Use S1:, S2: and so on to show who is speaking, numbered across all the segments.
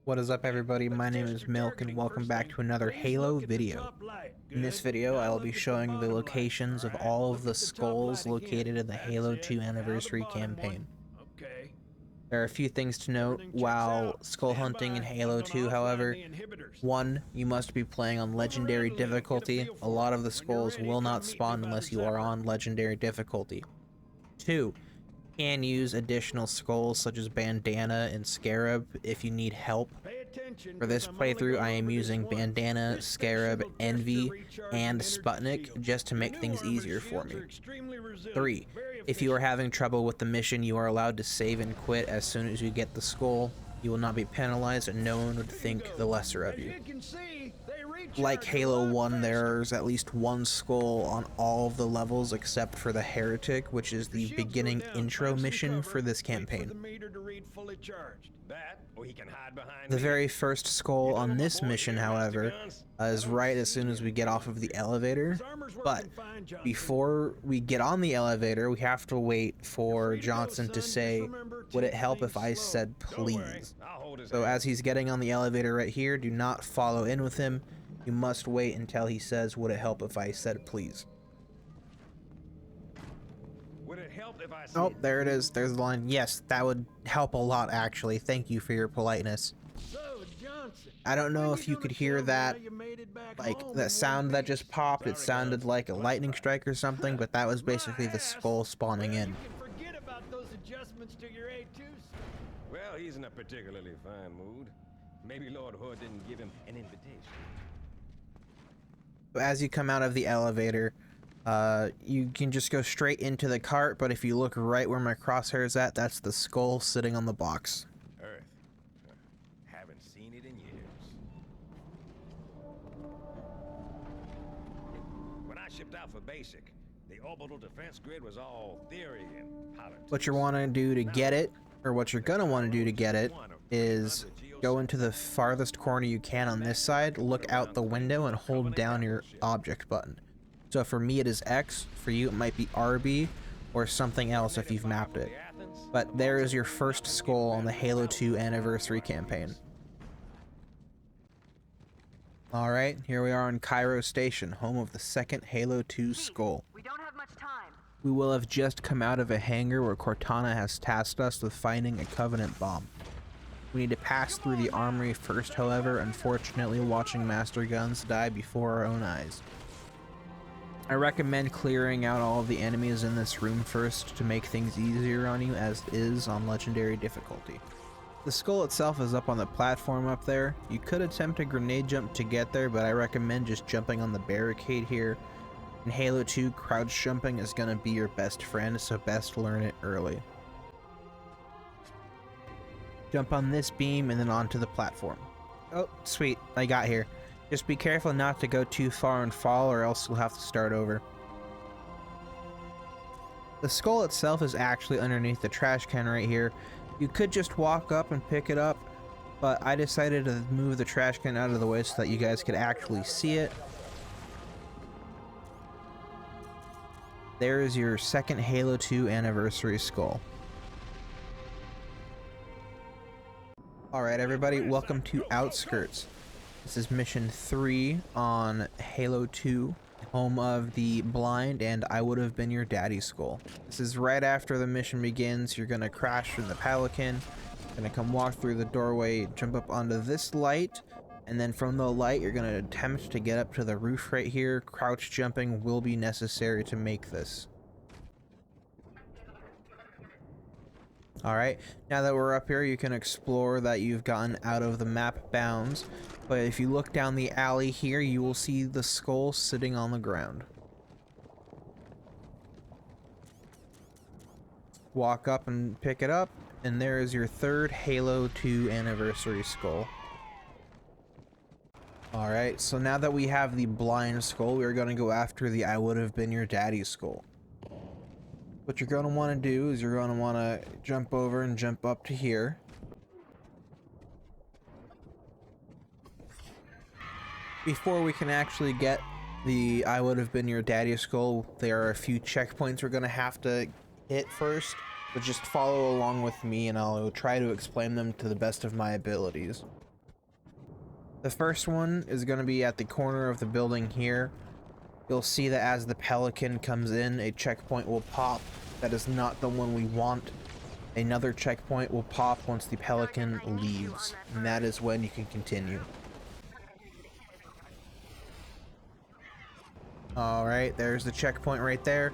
S1: What is up, everybody? My name is Milk and welcome back to another Halo video. In this video I will be showing the locations of all of the skulls located in the Halo 2 Anniversary campaign. There are a few things to note while skull hunting in Halo 2, however. 1. You must be playing on Legendary difficulty. A lot of the skulls will not spawn unless you are on Legendary difficulty. 2. Can use additional skulls such as Bandana and Scarab if you need help. For this playthrough I am using Bandana, Scarab, Envy, and Sputnik just to make things easier for me. 3. If you are having trouble with the mission, you are allowed to save and quit as soon as you get the skull. You will not be penalized and no one would think the lesser of you. Like Halo 1, there's at least one skull on all of the levels except for the Heretic, which is the beginning intro mission for this campaign. The very first skull on this mission, however, is right as soon as we get off of the elevator, but before we get on the elevator, we have to wait for Johnson to say, "Would it help if I said please?" So as he's getting on the elevator right here, do not follow in with him. You must wait until he says, "Would it help if I said please?" Oh, there it is. There's the line. Yes, that would help a lot, actually. Thank you for your politeness. I don't know if you could hear that, like, that sound that just popped. It sounded like a lightning strike or something, but that was basically the skull spawning in.
S2: Well, he's in a particularly fine mood. Maybe Lord Hood didn't give him an invitation.
S1: As you come out of the elevator, you can just go straight into the cart, but if you look right where my crosshair is at, that's the skull sitting on the box.
S2: Earth. Haven't seen it in years. When I shipped out for basic, the orbital defense grid was all theory and politics.
S1: What you want to do to get it, or what you're going to want to do to get it, is go into the farthest corner you can on this side, look out the window, and hold down your object button. So for me it is X, for you it might be RB, or something else if you've mapped it. But there is your first skull on the Halo 2 Anniversary campaign. Alright, here we are on Cairo Station, home of the second Halo 2 skull.
S3: We don't have much time.
S1: We will have just come out of a hangar where Cortana has tasked us with finding a Covenant bomb. We need to pass through the Armory first, however, unfortunately watching Master Guns die before our own eyes. I recommend clearing out all of the enemies in this room first to make things easier on you, as is on Legendary difficulty. The skull itself is up on the platform up there. You could attempt a grenade jump to get there, but I recommend just jumping on the barricade here. In Halo 2, crouch jumping is going to be your best friend, so best learn it early. Jump on this beam and then onto the platform. Oh, sweet, I got here. Just be careful not to go too far and fall, or else you'll have to start over. The skull itself is actually underneath the trash can right here. You could just walk up and pick it up, but I decided to move the trash can out of the way so that you guys could actually see it. There is your second Halo 2 Anniversary skull. Alright everybody, welcome to Outskirts. This is mission 3 on Halo 2, home of the blind and I would have been your daddy skull. This is right after the mission begins. You're gonna crash through the Pelican, gonna come walk through the doorway, jump up onto this light, and then from the light you're gonna attempt to get up to the roof right here. Crouch jumping will be necessary to make this. Alright, now that we're up here, you can explore that you've gotten out of the map bounds, but if you look down the alley here, you will see the skull sitting on the ground. Walk up and pick it up, and there is your third Halo 2 Anniversary skull. Alright, so now that we have the blind skull, we are going to go after the I would have been your daddy skull. What you're going to want to do is you're going to want to jump over and jump up to here. Before we can actually get the I would have been your daddy skull, there are a few checkpoints we're going to have to hit first. But just follow along with me and I'll try to explain them to the best of my abilities. The first one is going to be at the corner of the building here. You'll see that as the Pelican comes in, a checkpoint will pop. That is not the one we want. Another checkpoint will pop once the Pelican leaves, and that is when you can continue. Alright, there's the checkpoint right there,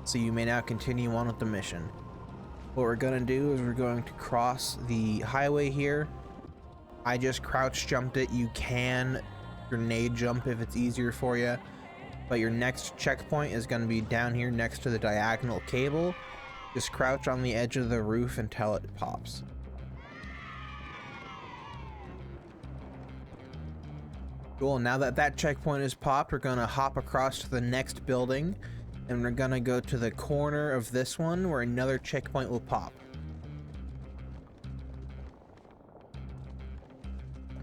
S1: so you may now continue on with the mission. What we're going to do is we're going to cross the highway here. I just crouch jumped it. You can grenade jump if it's easier for you, but your next checkpoint is going to be down here next to the diagonal cable. Just crouch on the edge of the roof until it pops. Cool, now that that checkpoint is popped, we're going to hop across to the next building, and we're going to go to the corner of this one where another checkpoint will pop.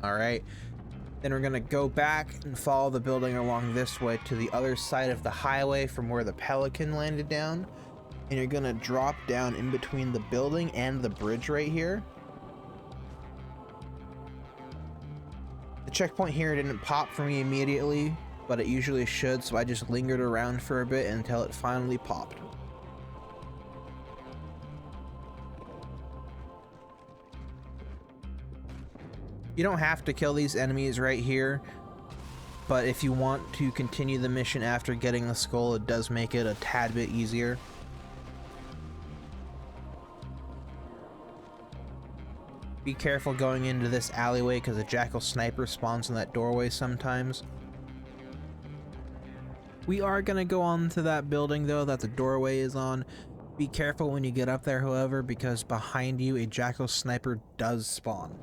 S1: Alright, then we're going to go back and follow the building along this way to the other side of the highway from where the Pelican landed down, and you're going to drop down in between the building and the bridge right here. The checkpoint here didn't pop for me immediately, but it usually should, so I just lingered around for a bit until it finally popped. You don't have to kill these enemies right here, but if you want to continue the mission after getting the skull, it does make it a tad bit easier. Be careful going into this alleyway because a jackal sniper spawns in that doorway sometimes. We are going to go on to that building though that the doorway is on. Be careful when you get up there, however, because behind you a jackal sniper does spawn.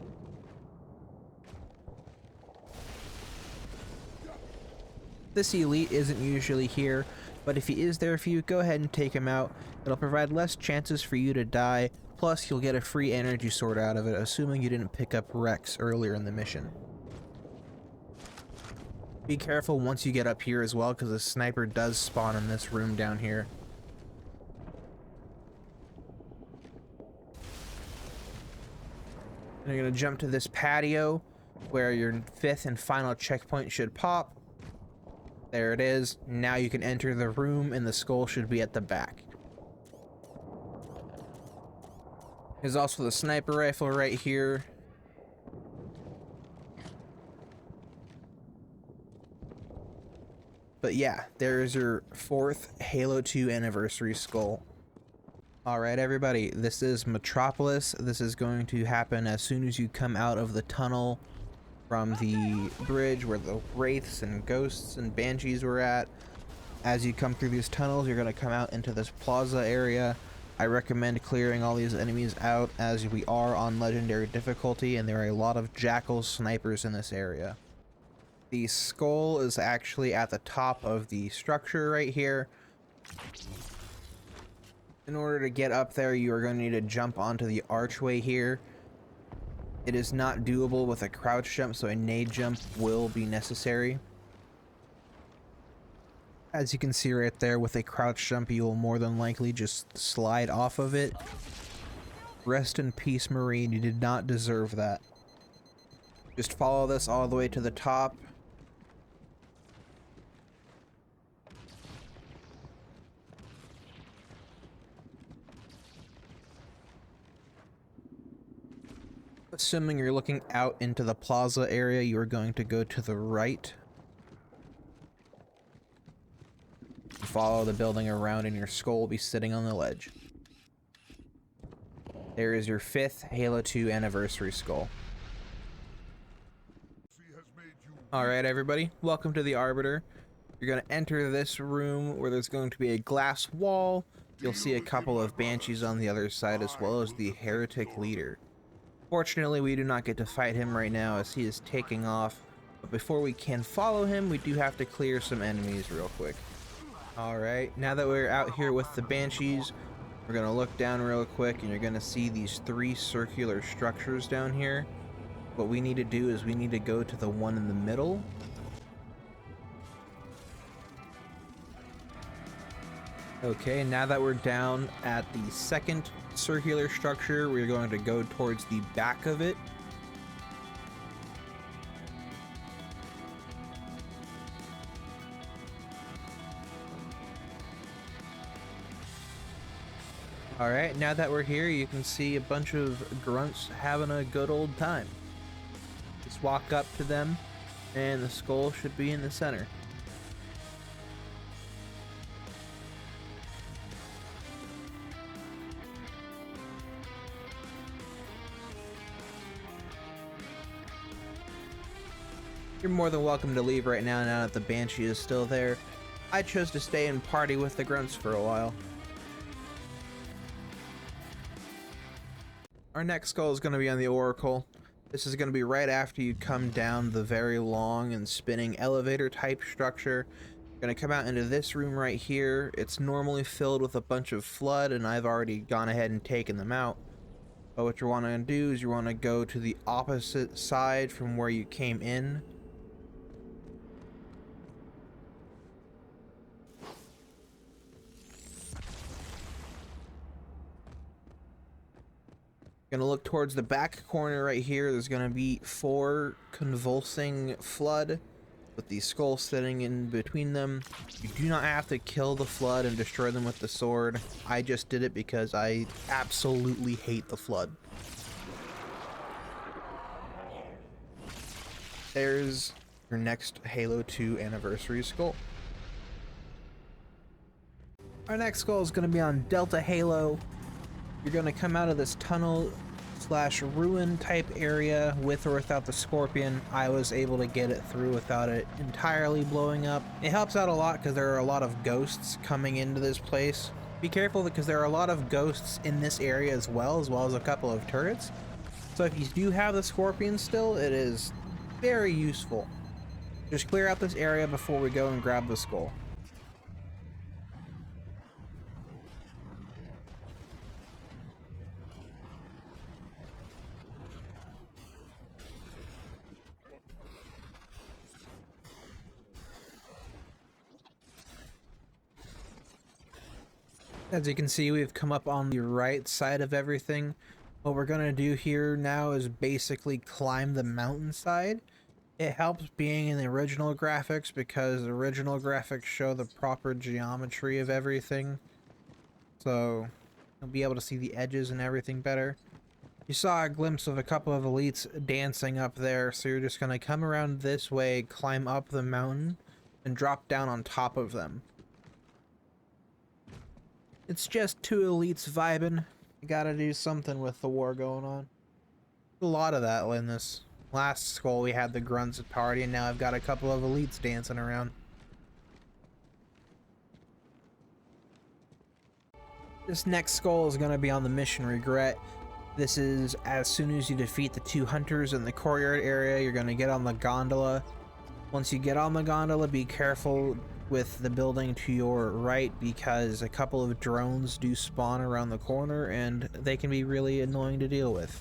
S1: This elite isn't usually here, but if he is there for you, go ahead and take him out. It'll provide less chances for you to die, plus you'll get a free energy sword out of it, assuming you didn't pick up Rex earlier in the mission. Be careful once you get up here as well, because a sniper does spawn in this room down here. And you're going to jump to this patio, where your fifth and final checkpoint should pop. There it is. Now you can enter the room, and the skull should be at the back. There's also the sniper rifle right here. But yeah, there's your 4th Halo 2 anniversary skull. Alright everybody, this is Metropolis. This is going to happen as soon as you come out of the tunnel from the bridge where the wraiths and ghosts and banshees were at. As you come through these tunnels, you're going to come out into this plaza area. I recommend clearing all these enemies out as we are on legendary difficulty and there are a lot of jackal snipers in this area. The skull is actually at the top of the structure right here. In order to get up there, you are going to need to jump onto the archway here. It is not doable with a crouch jump, so a nade jump will be necessary. As you can see right there, with a crouch jump, you will more than likely just slide off of it. Rest in peace, Marine. You did not deserve that. Just follow this all the way to the top. Assuming you're looking out into the plaza area, you are going to go to the right. Follow the building around and your skull will be sitting on the ledge. There is your 5th Halo 2 anniversary skull. Alright everybody, welcome to the Arbiter. You're going to enter this room where there's going to be a glass wall. You'll see a couple of banshees on the other side as well as the heretic leader. Fortunately, we do not get to fight him right now as he is taking off, but before we can follow him, we do have to clear some enemies real quick. Alright, now that we're out here with the banshees, we're going to look down real quick and you're going to see these 3 circular structures down here. What we need to do is we need to go to the one in the middle. Okay, now that we're down at the 2nd circular structure, we're going to go towards the back of it. Alright, now that we're here, you can see a bunch of grunts having a good old time. Just walk up to them, and the skull should be in the center. You're more than welcome to leave right now that the Banshee is still there. I chose to stay and party with the grunts for a while. Our next skull is going to be on the Oracle. This is going to be right after you come down the very long and spinning elevator type structure. You're going to come out into this room right here. It's normally filled with a bunch of flood, and I've already gone ahead and taken them out. But what you want to do is you want to go to the opposite side from where you came in. Gonna look towards the back corner right here. There's gonna be 4 convulsing flood with the skull sitting in between them. You do not have to kill the flood and destroy them with the sword. I just did it because I absolutely hate the flood. There's your next Halo 2 anniversary skull. Our next skull is gonna be on Delta Halo. You're going to come out of this tunnel slash ruin type area with or without the Scorpion. I was able to get it through without it entirely blowing up. It helps out a lot because there are a lot of ghosts coming into this place. Be careful because there are a lot of ghosts in this area as well as a couple of turrets. So if you do have the Scorpion still, it is very useful. Just clear out this area before we go and grab the skull. As you can see, we've come up on the right side of everything. What we're going to do here now is basically climb the mountainside. It helps being in the original graphics because the original graphics show the proper geometry of everything. So you'll be able to see the edges and everything better. You saw a glimpse of a couple of elites dancing up there, so you're just going to come around this way, climb up the mountain, and drop down on top of them. It's just 2 elites vibing. You gotta do something with the war going on. A lot of that in this last skull. We had the grunts at party, and now I've got a couple of elites dancing around. This next skull is gonna be on the mission Regret. This is as soon as you defeat the 2 hunters in the courtyard area, you're gonna get on the gondola. Once you get on the gondola, be careful with the building to your right because a couple of drones do spawn around the corner and they can be really annoying to deal with.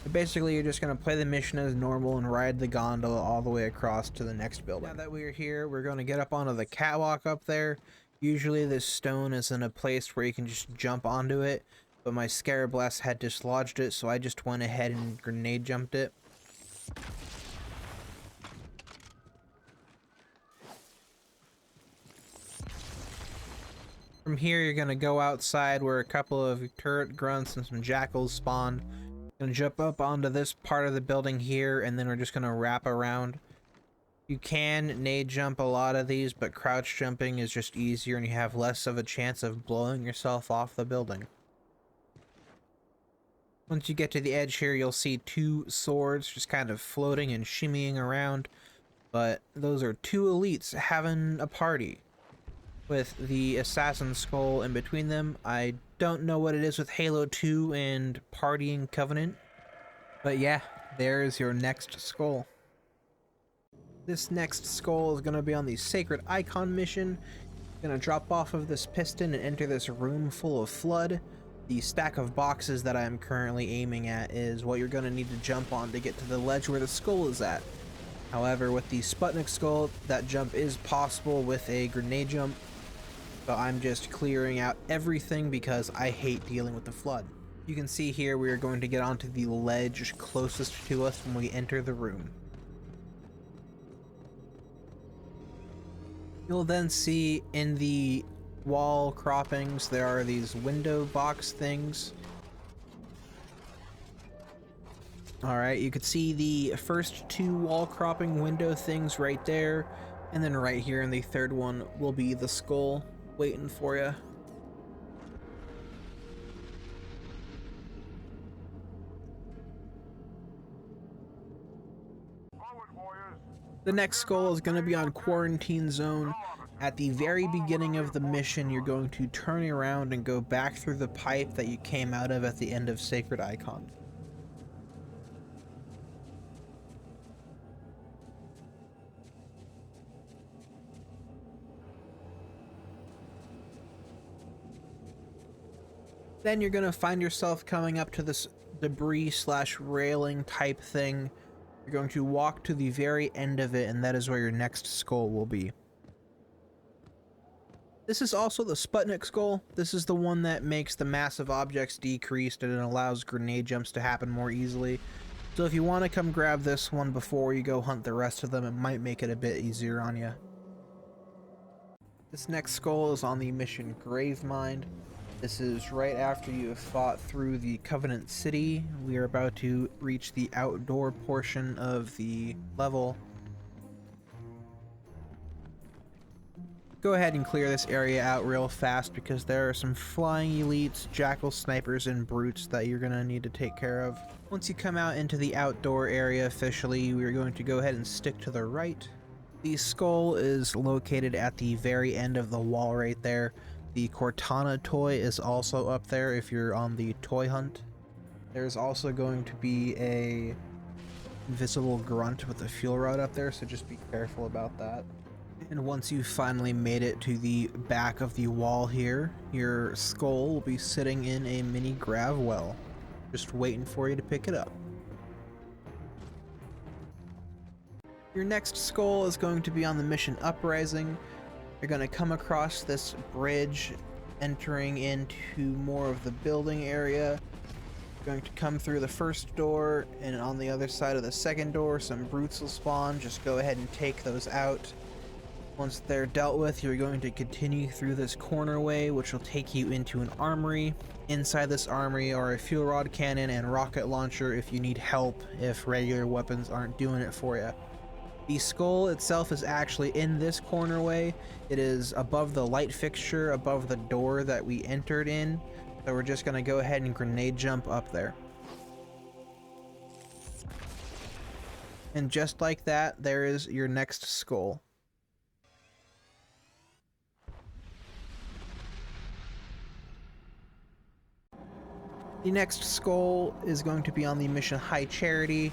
S1: But basically, you're just going to play the mission as normal and ride the gondola all the way across to the next building. Now that we're here, we're going to get up onto the catwalk up there. Usually this stone is in a place where you can just jump onto it, but my Scarab Blast had dislodged it, so I just went ahead and grenade jumped it. From here, you're gonna go outside where a couple of turret grunts and some jackals spawned. Gonna jump up onto this part of the building here, and then we're just gonna wrap around. You can nade jump a lot of these, but crouch jumping is just easier and you have less of a chance of blowing yourself off the building. Once you get to the edge here, you'll see 2 swords just kind of floating and shimmying around, but those are 2 elites having a party with the assassin skull in between them. I don't know what it is with Halo 2 and partying Covenant, but yeah, there's your next skull. This next skull is going to be on the Sacred Icon mission. You're going to drop off of this piston and enter this room full of flood. The stack of boxes that I'm currently aiming at is what you're going to need to jump on to get to the ledge where the skull is at. However, with the Sputnik skull, that jump is possible with a grenade jump. So I'm just clearing out everything because I hate dealing with the flood. You can see here we are going to get onto the ledge closest to us when we enter the room. You'll then see in the wall croppings. There are these window box things. Alright, you could see the first two wall cropping window things right there, and then right here in the third one will be the skull waiting for you. The next skull is going to be on Quarantine Zone. At the very beginning of the mission, you're going to turn around and go back through the pipe that you came out of at the end of Sacred Icon. Then you're going to find yourself coming up to this debris / railing type thing. You're going to walk to the very end of it, and that is where your next skull will be. This is also the Sputnik skull. This is the one that makes the massive objects decreased and it allows grenade jumps to happen more easily. So if you want to come grab this one before you go hunt the rest of them, it might make it a bit easier on you. This next skull is on the mission Gravemind. This is right after you have fought through the Covenant City. We are about to reach the outdoor portion of the level. Go ahead and clear this area out real fast because there are some flying elites, jackal snipers, and brutes that you're going to need to take care of. Once you come out into the outdoor area officially, we are going to go ahead and stick to the right. The skull is located at the very end of the wall right there. The Cortana toy is also up there if you're on the toy hunt. There's also going to be a invisible grunt with a fuel rod up there, so just be careful about that. And once you've finally made it to the back of the wall here, your skull will be sitting in a mini grav well, just waiting for you to pick it up. Your next skull is going to be on the mission Uprising. You're going to come across this bridge entering into more of the building area. You're going to come through the first door, and on the other side of the second door some brutes will spawn. Just go ahead and take those out. Once they're dealt with, you're going to continue through this corner way, which will take you into an armory. Inside this armory are a fuel rod cannon and rocket launcher if you need help if regular weapons aren't doing it for you. The skull itself is actually in this corner way. It is above the light fixture, above the door that we entered in. So we're just going to go ahead and grenade jump up there. And just like that, there is your next skull. The next skull is going to be on the mission High Charity.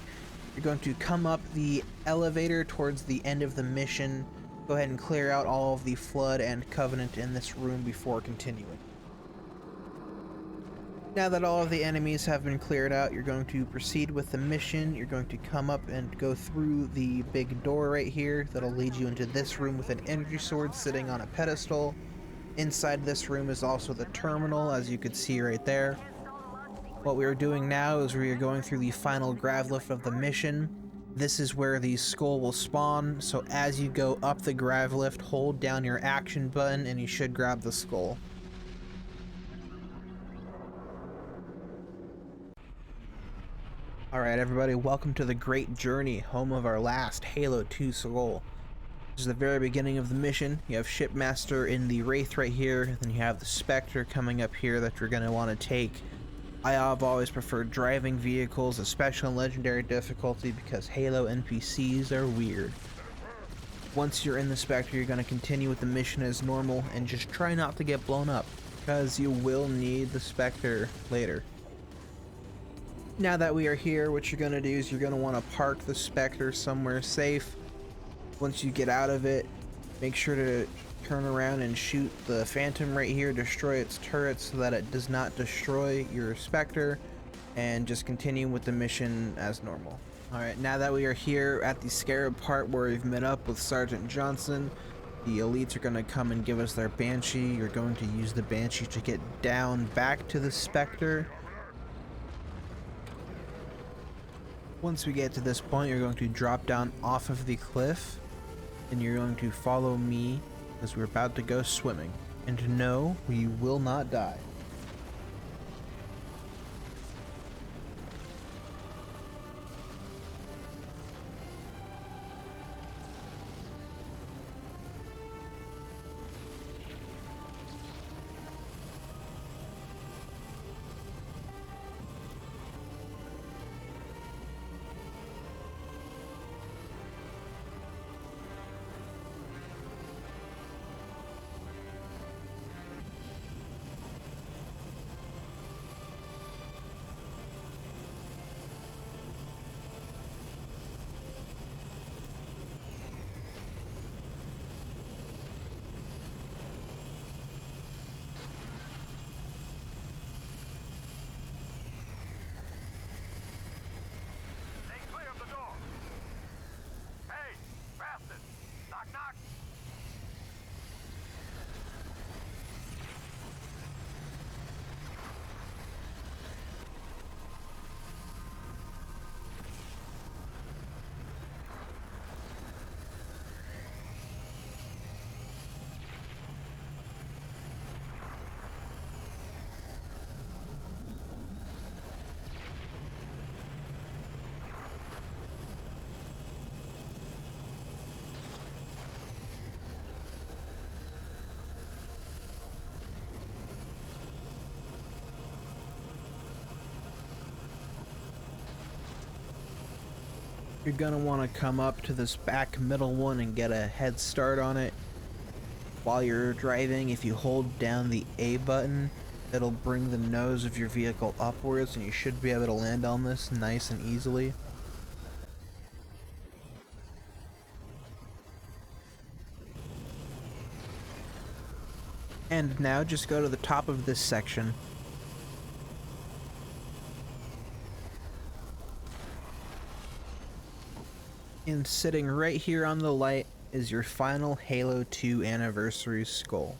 S1: You're going to come up the elevator towards the end of the mission. Go ahead and clear out all of the Flood and Covenant in this room before continuing. Now that all of the enemies have been cleared out, you're going to proceed with the mission. You're going to come up and go through the big door right here that'll lead you into this room with an energy sword sitting on a pedestal. Inside this room is also the terminal, as you could see right there. What we are doing now is we are going through the final grav lift of the mission. This is where the skull will spawn, so as you go up the grav lift, hold down your action button and you should grab the skull. Alright everybody, welcome to the Great Journey, home of our last Halo 2 skull. This is the very beginning of the mission. You have Shipmaster in the Wraith right here, then you have the Spectre coming up here that you're going to want to take. I have always preferred driving vehicles, especially on legendary difficulty, because Halo NPCs are weird. Once you're in the Spectre, you're going to continue with the mission as normal, and just try not to get blown up, because you will need the Spectre later. Now that we are here, what you're going to do is you're going to want to park the Spectre somewhere safe. Once you get out of it, make sure to turn around and shoot the Phantom right here, destroy its turret so that it does not destroy your Spectre, and just continue with the mission as normal. Alright, now that we are here at the Scarab part where we've met up with Sergeant Johnson, the elites are going to come and give us their Banshee. You're going to use the Banshee to get down back to the Spectre. Once we get to this point, you're going to drop down off of the cliff, and you're going to follow me, because we're about to go swimming. And no, you will not die. You're gonna want to come up to this back middle one and get a head start on it. While you're driving, if you hold down the A button, it'll bring the nose of your vehicle upwards and you should be able to land on this nice and easily. And now just go to the top of this section. And sitting right here on the light is your final Halo 2 anniversary skull.